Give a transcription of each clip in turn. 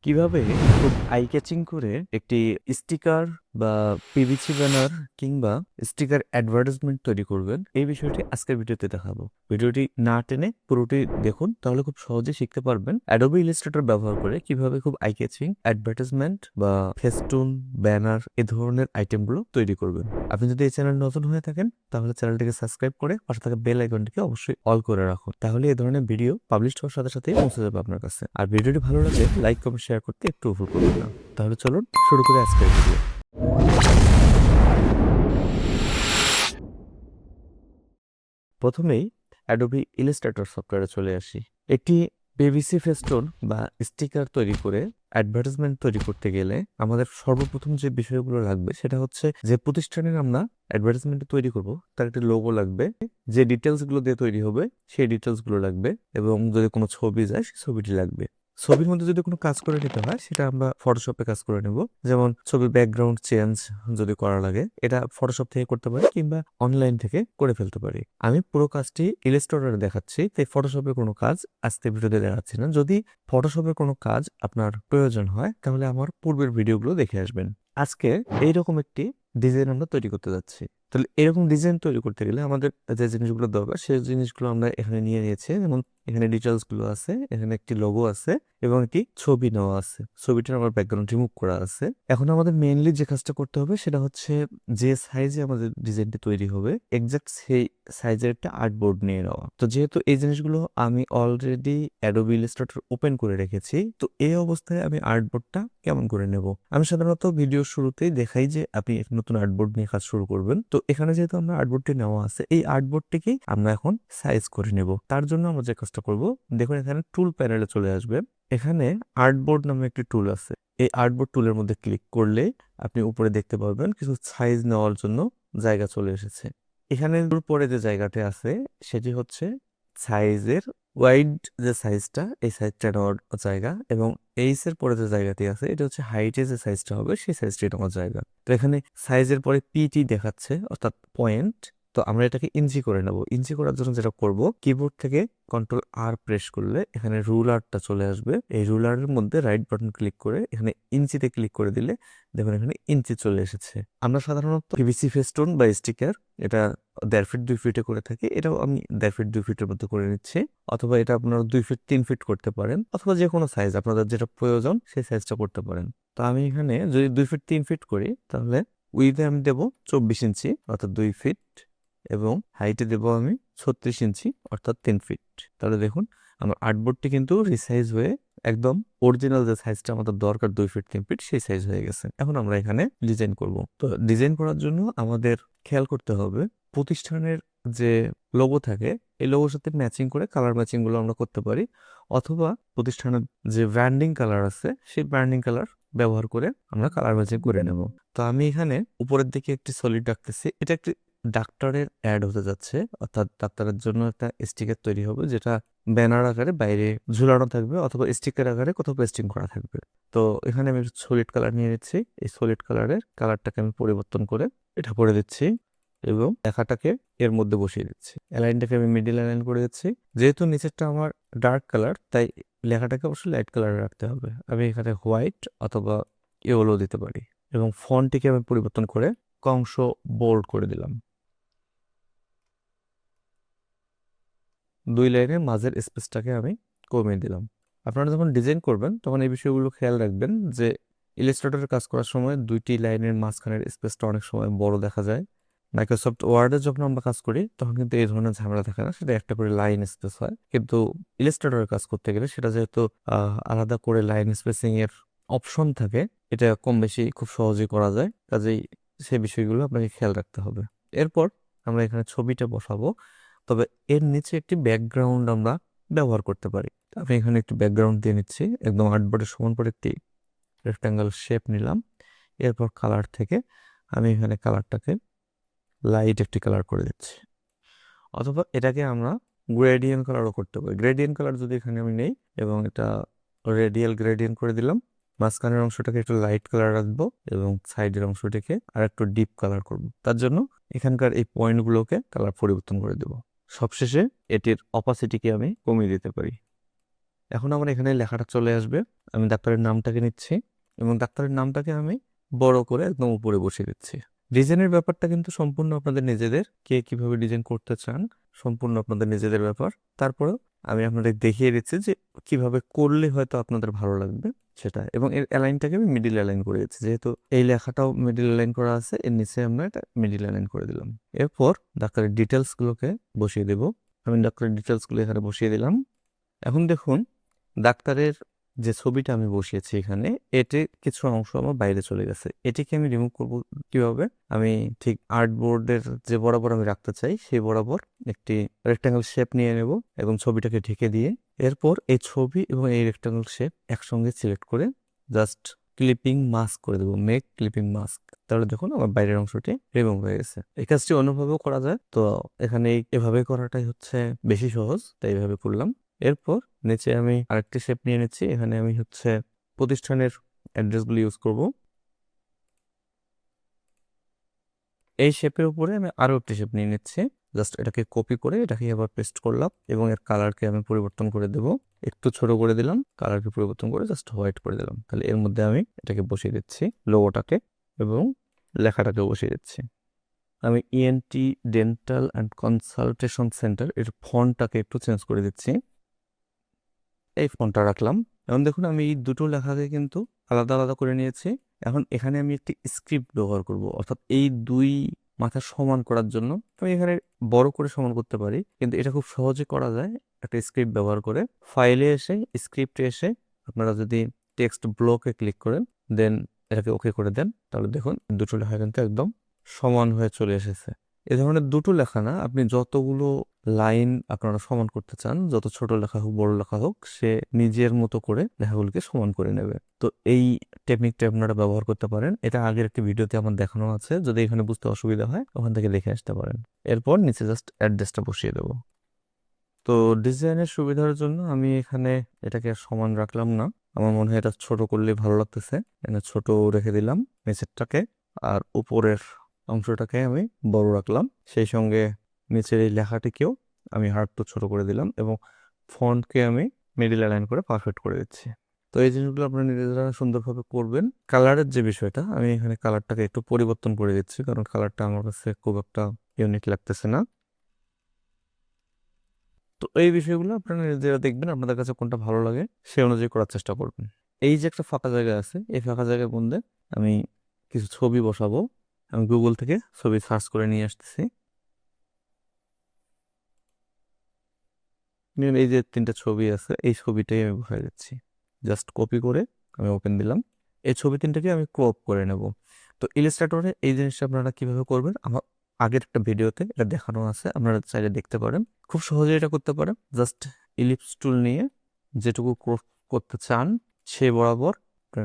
কিভাবে খুব eye catching করে একটি স্টিকার বা পিভিসি ব্যানার কিংবা স্টিকার অ্যাডভার্টাইজমেন্ট তৈরি করবেন এই বিষয়টি আজকের ভিডিওতে দেখাবো। ভিডিওটি না টেনে পুরোটি দেখুন, তাহলে খুব সহজে শিখতে পারবেন অ্যাডোবি ইলাস্ট্রেটর ব্যবহার করে কিভাবে খুব আই ক্যাচিং অ্যাডভার্টাইজমেন্ট বা ফেস্টুন ব্যানার এ ধরনের আইটেমগুলো তৈরি করবেন। আপনি যদি এই চ্যানেল নতুন হয়ে থাকেন তাহলে চ্যানেলটিকে সাবস্ক্রাইব করে পাশে থাকা বেল আইকনটিকে অবশ্যই অল করে রাখুন, তাহলে এই ধরনের ভিডিও পাবলিশ হওয়ার সাথে সাথেই পৌঁছে যাবে আপনার কাছে। আর ভিডিওটি ভালো লাগলে লাইক কমেন্ট শেয়ার করতে একটু ভুল করবেন না। তাহলে চলুন শুরু করে আজকের ভিডিও। প্রথমেই অ্যাডোবি ইলাস্ট্রেটর সফটওয়্যারে চলে আসি। একটি পিভিসি ফেস্টুন বা স্টিকার তৈরি করে অ্যাডভার্টাইজমেন্ট তৈরি করতে গেলে আমাদের সর্বপ্রথম যে বিষয়গুলো লাগবে সেটা হচ্ছে যে প্রতিষ্ঠানের আমরা অ্যাডভার্টাইজমেন্ট তৈরি করব তার একটি লোগো লাগবে, যে ডিটেলস গুলো দিয়ে তৈরি হবে সেই ডিটেলস গুলো লাগবে, এবং যদি কোনো ছবি যায় সেই ছবিটি লাগবে। ছবির মধ্যে যদি কোনো কাজ করে নিতে হয় সেটা আমরা ফটোশপে কাজ করে নেব। যেমন ছবির ব্যাকগ্রাউন্ড চেঞ্জ যদি করা লাগে এটা ফটোশপ থেকে করতে পারি কিংবা অনলাইন থেকে করে ফেলতে পারি। আমি পুরো কাজটি ইলাস্ট্রেটরে দেখাচ্ছি, তাই ফটোশপের কোনো কাজ আজকে ভিডিওতে দেখাচ্ছি না। যদি ফটোশপের কোনো কাজ আপনার প্রয়োজন হয় তাহলে আমার পূর্বের ভিডিওগুলো দেখে আসবেন। আজকে এইরকম একটি ডিজাইন আমরা তৈরি করতে যাচ্ছি। তাহলে এরকম ডিজাইন তৈরি করতে গেলে আমাদের যে জিনিসগুলো দরকার সেই জিনিসগুলো আমরা এখানে নিয়ে নিয়েছি। যেমন এখানে ডিটেলস গুলো আছে, এখানে একটি লোগো আছে এবং একটি ছবি নেওয়া আছে। ছবিটার আমার ব্যাকগ্রাউন্ড রিমুভ করা আছে। এখন আমাদের মেইনলি যে কাজটা করতে হবে সেটা হচ্ছে যে সাইজে আমাদের ডিজাইনটি তৈরি হবে এক্সাক্ট সেই সাইজের একটা আর্টবোর্ড নিয়ে নেওয়া। তো যেহেতু এই জিনিসগুলো আমি অলরেডি অ্যাডোবি ইলাস্ট্রেটর ওপেন করে রেখেছি, তো এই অবস্থায় আমি আর্টবোর্ডটা কেমন করে নেব? আমি সাধারণত ভিডিও শুরুতেই দেখাই যে আপনি নতুন আর্টবোর্ড নিয়ে কাজ শুরু করবেন। তো এখানে যেহেতু আমরা আর্টবোর্ডটি নেওয়া আছে, এই আর্টবোর্ডটিকেই আমরা এখন সাইজ করে নেব। তার জন্য আমরা যে কাজটা করব, দেখুন এখানে টুল প্যানেলে চলে আসবে। এখানে আর্টবোর্ড নামে একটি টুল আছে। এই আর্টবোর্ড টুলের মধ্যে ক্লিক করলে আপনি উপরে দেখতে পাবেন কিছু সাইজ নেওয়ার জন্য জায়গা চলে এসেছে। এখানে পরে যে জায়গাটা আছে সেটি হচ্ছে সাইজের ওয়াইড যে সাইজটা, এই সাইজটা নেওয়ার জায়গা, এবং এইস এর পরে যে জায়গাটি আছে এটা হচ্ছে হাইটে যে সাইজটা হবে সেই সাইজটি নেওয়ার জায়গা। তো এখানে সাইজের পরে পিটি দেখাচ্ছে অর্থাৎ পয়েন্ট। তো আমরা এটাকে ইঞ্চি করে নেব। ইঞ্চি করার জন্য যেটা করব, কিবোর্ড থেকে কন্ট্রোল আর প্রেস করলে এখানে রুলারটা চলে আসবে। এই রুলারের মধ্যে রাইট বাটন ক্লিক করে এখানে ইঞ্চিতে ক্লিক করে দিলে দেখুন এখানে ইঞ্চি চলে এসেছে। আমরা সাধারণত পিভিসি ফেস্টুন বা স্টিকার এটা 1.5 ফিট 2 ফিটে করে থাকি। এটাও আমি 1.5 ফিট 2 ফিটের মধ্যে করে নিচ্ছি, অথবা এটা আপনারা 2 ফিট 3 ফিট করতে পারেন, অথবা যে কোনো সাইজ আপনাদের যেটা প্রয়োজন সেই সাইজটা করতে পারেন। তো আমি এখানে যদি 2 ফিট 3 ফিট করি তাহলে উইথে আমি দেবো 24 ইঞ্চি অর্থাৎ 2 ফিট, এবং হাইটে দেবো আমি 36 ইঞ্চি অর্থাৎ 3 ফিট। তাহলে দেখুন আমার আর্টবোর্ডটি কিন্তু রিসাইজ হয়ে একদম অরিজিনাল যে সাইজটা আমাদের দরকার 2 ফিট 3 ফিট সেই সাইজ হয়ে গেছে। এখন আমরা এখানে ডিজাইন করব। তো ডিজাইন করার জন্য আমাদের খেয়াল করতে হবে প্রতিষ্ঠানের যে লোগো থাকে এই লোগোর সাথে ম্যাচিং করে কালার ম্যাচিং গুলো আমরা করতে পারি, অথবা প্রতিষ্ঠানের যে ব্র্যান্ডিং কালার আছে সেই ব্র্যান্ডিং কালার ব্যবহার করে আমরা কালার ম্যাচিং করে নেব। তো আমি এখানে উপরের দিকে একটি সলিড রাখতেছি। এটা একটি ডাক্তারের অ্যাড হতে যাচ্ছে, অর্থাৎ ডাক্তারের জন্য একটা স্টিকার তৈরি হবে যেটা ব্যানার আকারে বাইরে ঝুলানো থাকবে অথবা স্টিকার আকারে কোথাও পেস্টিং করা থাকবে। তো এখানে আমি সলিড কালার নিয়ে নিচ্ছি। এই সলিড কালারের কালারটাকে আমি পরিবর্তন করে এটা করে দিচ্ছি এবং লেখাটাকে এর মধ্যে বসিয়ে দিচ্ছি। অ্যালাইনটাকে আমি মিডিল অ্যালাইন করে দিচ্ছি। যেহেতু নিচেরটা আমার ডার্ক কালার তাই লেখাটাকে অবশ্যই লাইট কালারে রাখতে হবে। আমি এখানে হোয়াইট অথবা ইয়েলো দিতে পারি, এবং ফন্টটিকে আমি পরিবর্তন করে অংশ বোল্ড করে দিলাম। 2 লাইনের মাঝের স্পেসটাকে আমি কমিয়ে দিলাম। আপনারা যখন ডিজাইন করবেন তখন এই বিষয়গুলো খেয়াল রাখবেন যে ইলাস্ট্রেটরের কাজ করার সময় 2টি লাইনের মাঝখানের স্পেসটা অনেক সময় বড় দেখা যায়। মাইক্রোসফট ওয়ার্ডে যখন আমরা কাজ করি তখন কিন্তু এই ধরনের ঝামেলা থাকে না, সেটা একটা করে লাইন স্পেস হয়। কিন্তু ইলাস্ট্রেটরের কাজ করতে গেলে সেটা যেহেতু আলাদা করে লাইন স্পেসিং এর অপশন থাকে, এটা কম বেশি খুব সহজেই করা যায়। কাজেই সেই বিষয়গুলো আপনাকে খেয়াল রাখতে হবে। এরপর আমরা এখানে ছবিটা বসাবো, তবে এর নিচে একটি ব্যাকগ্রাউন্ড আমরা ব্যবহার করতে পারি। আমি এখানে একটি ব্যাকগ্রাউন্ড দিয়ে নিচ্ছি, একদম আর্টবোর্ডের সমান করে একটি রেক্টাঙ্গেল শেপ নিলাম। এরপর কালার থেকে আমি এখানে কালারটাকে লাইট একটি কালার করে দিচ্ছি, অথবা এটাকে আমরা গ্রেডিয়েন্ট কালারও করতে পারি। গ্রেডিয়েন্ট কালার যদি এখানে আমি নেই এবং এটা রেডিয়াল গ্রেডিয়েন্ট করে দিলাম, মাঝখানের অংশটাকে একটু লাইট কালার রাখবো এবং সাইডের অংশটিকে আর একটু ডিপ কালার করব। তার জন্য এখানকার এই পয়েন্টগুলোকে কালার পরিবর্তন করে দেব। সবশেষে এটির অপাসিটিকে আমি কমিয়ে দিতে পারি। এখন আমার এখানে লেখাটা চলে আসবে। আমি ডাক্তারের নামটাকে নিচ্ছি এবং ডাক্তারের নামটাকে আমি বড় করে একদম উপরে বসিয়ে দিচ্ছি। ডিজাইনের ব্যাপারটা কিন্তু সম্পূর্ণ আপনাদের নিজেদের, কে কিভাবে ডিজাইন করতে চান সম্পূর্ণ আপনাদের নিজেদের ব্যাপার। তারপরেও আমি আপনাদের দেখিয়ে দিচ্ছি যে কিভাবে করলে হয়তো আপনাদের ভালো লাগবে সেটা। এবং এর অ্যালাইনটাকে আমি মিডিল অ্যালাইন করে দিচ্ছি, যেহেতু এই লেখাটাও মিডিল অ্যালাইন করা আছে, এর নিচে আমরা এটা মিডিল অ্যালাইন করে দিলাম। এরপর ডাক্তারের ডিটেলসগুলোকে বসিয়ে দেব। আমি ডাক্তারের ডিটেলসগুলো এখানে বসিয়ে দিলাম। এখন দেখুন ডাক্তারের যে ছবিটা আমি বসিয়েছি এখানে, এতে কিছু অংশ আমার বাইরে চলে গেছে। এটিকে আমি রিমুভ করব কিভাবে? আমি ঠিক আর্টবোর্ডের যে বরাবর আমি রাখতে চাই সেই বরাবর একটি রেক্ট্যাঙ্গেল শেপ নিয়ে নেব এবং ছবিটাকে ঢেকে দিয়ে এরপর এই ছবি এবং এই রেক্ট্যাঙ্গেল শেপ একসঙ্গে সিলেক্ট করে জাস্ট ক্লিপিং মাস্ক করে দেবো, মেক ক্লিপিং মাস্ক। তাহলে দেখুন আমার বাইরের অংশটি রিমুভ হয়ে গেছে। এই কাজটি অন্যভাবেও করা যায়, তো এখানে এভাবে করাটাই হচ্ছে বেশি সহজ, তাই এভাবে করলাম। এরপর নিচে আমি আরেকটি শেপ নিয়ে নিচ্ছি। এখানে আমি হচ্ছে প্রতিষ্ঠানের অ্যাড্রেসগুলো ইউজ করব। এই শেপের উপরে আমি আরো একটি শেপ নিয়ে নিচ্ছি। জাস্ট এটাকে কপি করে এটাকে আবার পেস্ট করলাম এবং এর কালারকে আমি পরিবর্তন করে দেব। একটু ছোট করে দিলাম, কালারকে পরিবর্তন করে জাস্ট হোয়াইট করে দিলাম। তাহলে এর মধ্যে আমি এটাকে বসিয়ে দিচ্ছি, লোগোটাকে এবং লেখাটাকে বসিয়ে দিচ্ছি। আমি ENT dental and consultation centre এর ফন্টটাকে একটু চেঞ্জ করে দিচ্ছি। এই ফন্টটা রাখলাম। এখন দেখুন আমি এই দুটো লেখাকে কিন্তু আলাদা আলাদা করে নিয়েছি। এখন এখানে আমি একটি স্ক্রিপ্ট ব্যবহার করব, অর্থাৎ এই দুই মাথা সমান করার জন্য আমি এখানে বড় করে সমান করতে পারি, কিন্তু এটা খুব সহজে করা যায় একটা স্ক্রিপ্ট ব্যবহার করে। ফাইলে এসে স্ক্রিপ্টে এসে আপনারা যদি টেক্সট ব্লকে ক্লিক করেন দেন এটাকে ওকে করে দেন, তাহলে দেখুন দুটো লেখা কিন্তু একদম সমান হয়ে চলে এসেছে। এ ধরনের দুটো লেখা না, আপনি যতগুলো লাইন আপনারা সমান করতে চান, যত ছোট লেখা হোক বড় লেখা হোক, সে নিজের মতো করে লেখাগুলোকে সমান করে নেবে। তো এই টেকনিকটা আপনারা ব্যবহার করতে পারেন। এটা আগের একটি ভিডিওতে আমার দেখানো আছে, যদি এখানে বুঝতে অসুবিধা হয় ওখান থেকে দেখে আসতে পারেন। এরপর নিচে জাস্ট অ্যাড্রেসটা বসিয়ে দেবো। তো ডিজাইনের সুবিধার জন্য আমি এখানে এটাকে আর সমান রাখলাম না, আমার মনে হয় এটা ছোট করলে ভালো লাগতেছে, এখানে ছোট রেখে দিলাম নিচেরটাকে, আর উপরের অংশটাকে আমি বড় রাখলাম। সেই সঙ্গে নিচের এই লেখাটিকেও আমি একটু ছোট করে দিলাম এবং ফন্টকে আমি মিডিল অ্যালাইন করে পারফেক্ট করে দিচ্ছি। তো এই জিনিসগুলো আপনারা নিজেরা সুন্দরভাবে করবেন। কালারের যে বিষয়টা, আমি এখানে কালারটাকে একটু পরিবর্তন করে দিচ্ছি, কারণ কালারটা আমার কাছে খুব একটা ইউনিক লাগতেছে না। তো এই বিষয়গুলো আপনারা নিজেরা দেখবেন আপনাদের কাছে কোনটা ভালো লাগে, সেই অনুযায়ী করার চেষ্টা করবেন। এই যে একটা ফাঁকা জায়গা আছে, এই ফাঁকা জায়গার মধ্যে আমি কিছু ছবি বসাবো। আমি গুগল থেকে ছবি সার্চ করে নিয়ে আসতেছি। এই যে তিনটা ছবি আছে, এই ছবিটাই আমি বসাই দিচ্ছি। জাস্ট কপি করে আমি ওপেন দিলাম। এই ছবি তিনটাকে আমি ক্রপ করে নেব। তো ইলাস্ট্রেটরে এই জিনিসটা আপনারা কিভাবে করবেন আমার আগের একটা ভিডিওতে এটা দেখানো আছে, আপনারা চাইলে দেখতে পারেন। খুব সহজে এটা করতে পারেন। জাস্ট ইলিপস টুল নিয়ে যেটুকু ক্রপ করতে চান সে বরাবর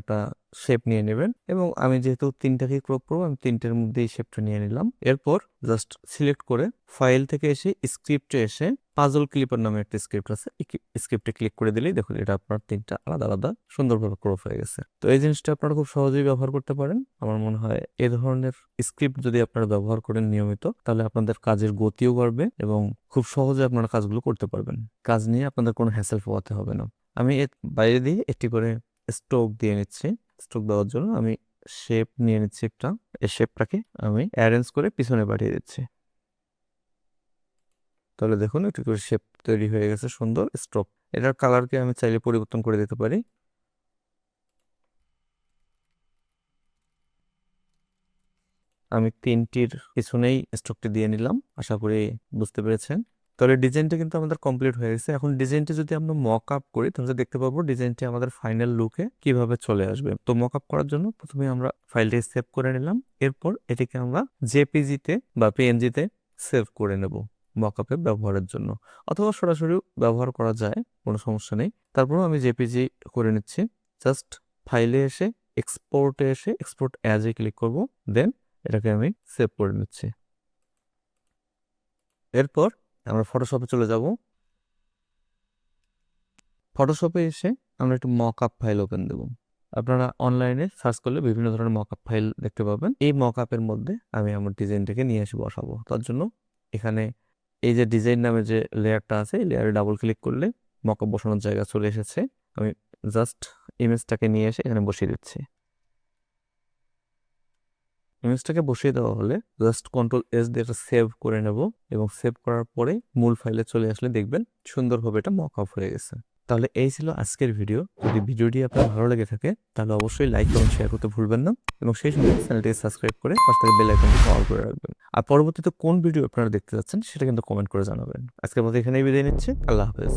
একটা শেপ নিয়ে নেবেন এবং আমি যেহেতু তিনটাকে ক্রপ করবো, আমি তিনটের মধ্যে এই শেপটা নিয়ে নিলাম। এরপর জাস্ট সিলেক্ট করে ফাইল থেকে এসে স্ক্রিপ্টে এসে পাজল ক্লিপার নামে একটা স্ক্রিপ্ট আছে, এই স্ক্রিপ্টে ক্লিক করে দিলেই দেখুন এটা আপনার তিনটা আলাদা আলাদা সুন্দরভাবে ক্রপ হয়ে গেছে। তো এই জিনিসটা আপনারা খুব সহজেই ব্যবহার করতে পারেন। আমার মনে হয় এই ধরনের স্ক্রিপ্ট যদি আপনারা ব্যবহার করেন নিয়মিত, তাহলে আপনাদের কাজের গতিও বাড়বে এবং খুব সহজে আপনারা কাজগুলো করতে পারবেন। কাজ নিয়ে আপনাদের কোনো হ্যাসেল পোহাতে হবে না। আমি এর বাইরে দিয়ে একটি করে স্ট্রোক দিয়ে নিচ্ছি। স্ট্রোক দেওয়ার জন্য আমি শেপ নিয়ে নিচ্ছি একটা, এই শেপটাকে আমি অ্যারেঞ্জ করে পিছনে পাঠিয়ে দিচ্ছি। তাহলে দেখুন একটু করে শেপ তৈরি হয়ে গেছে, সুন্দর স্ট্রোক। এটার কালারকে আমি চাইলে পরিবর্তন করে দিতে পারি। আমি তিনটির পিছনেই স্ট্রোকটি দিয়ে নিলাম, আশা করি বুঝতে পেরেছেন। তাহলে ডিজাইনটা কিন্তু আমাদের কমপ্লিট হয়ে গেছে। এখন ডিজাইনটা যদি আমরা মক আপ করি তাহলে দেখতে পাবো ডিজাইনটি আমাদের ফাইনাল লুকে কিভাবে চলে আসবে। তো মক আপ করার জন্য প্রথমে আমরা ফাইলটি সেভ করে নিলাম, এরপর এটিকে আমরা জেপিজিতে বা পিএনজিতে সেভ করে নেব মক আপে ব্যবহারের জন্য, অথবা সরাসরি ব্যবহার করা যায়, কোনো সমস্যা নেই। তারপরও আমি জেপিজি করে নিচ্ছি। জাস্ট ফাইলে এসে এক্সপোর্টে এসে এক্সপোর্ট অ্যাজে ক্লিক করব, দেন এটাকে আমি সেভ করে নিচ্ছি। এরপর আমরা ফটোশপে চলে যাব। ফটোশপে এসে আমরা একটু মক আপ ফাইল ওপেন দেব। আপনারা অনলাইনে সার্চ করলে বিভিন্ন ধরনের মক আপ ফাইল দেখতে পাবেন। এই মক আপের মধ্যে আমি আমার ডিজাইনটাকে নিয়ে এসে বসাবো। তার জন্য এখানে এই যে ডিজাইন নামে যে লেয়ারটা আছে, এই লেয়ারে ডাবল ক্লিক করলে মকআপ বসানোর জায়গা চলে এসেছে। আমি জাস্ট ইমেজটাকে নিয়ে এসে এখানে বসিয়ে দিচ্ছি। ইমেজটাকে বসিয়ে দেওয়া হলে জাস্ট Ctrl+S দিয়ে এটা সেভ করে নেব এবং সেভ করার পরে মূল ফাইলে চলে আসলে দেখবেন সুন্দরভাবে এটা মকআপ হয়ে গেছে। তাহলে এই ছিল আজকের ভিডিও। যদি ভিডিওটি আপনার ভালো লেগে থাকে তাহলে অবশ্যই লাইক এবং শেয়ার করতে ভুলবেন না এবং সেই সঙ্গে চ্যানেলটিকে সাবস্ক্রাইব করে পাশ থেকে বেল আইকনটি অন করে রাখবেন। আর পরবর্তীতে কোন ভিডিও আপনারা দেখতে যাচ্ছেন সেটা কিন্তু কমেন্ট করে জানাবেন। আজকের মতো এখানেই বিদায় নিচ্ছি। আল্লাহ হাফেজ।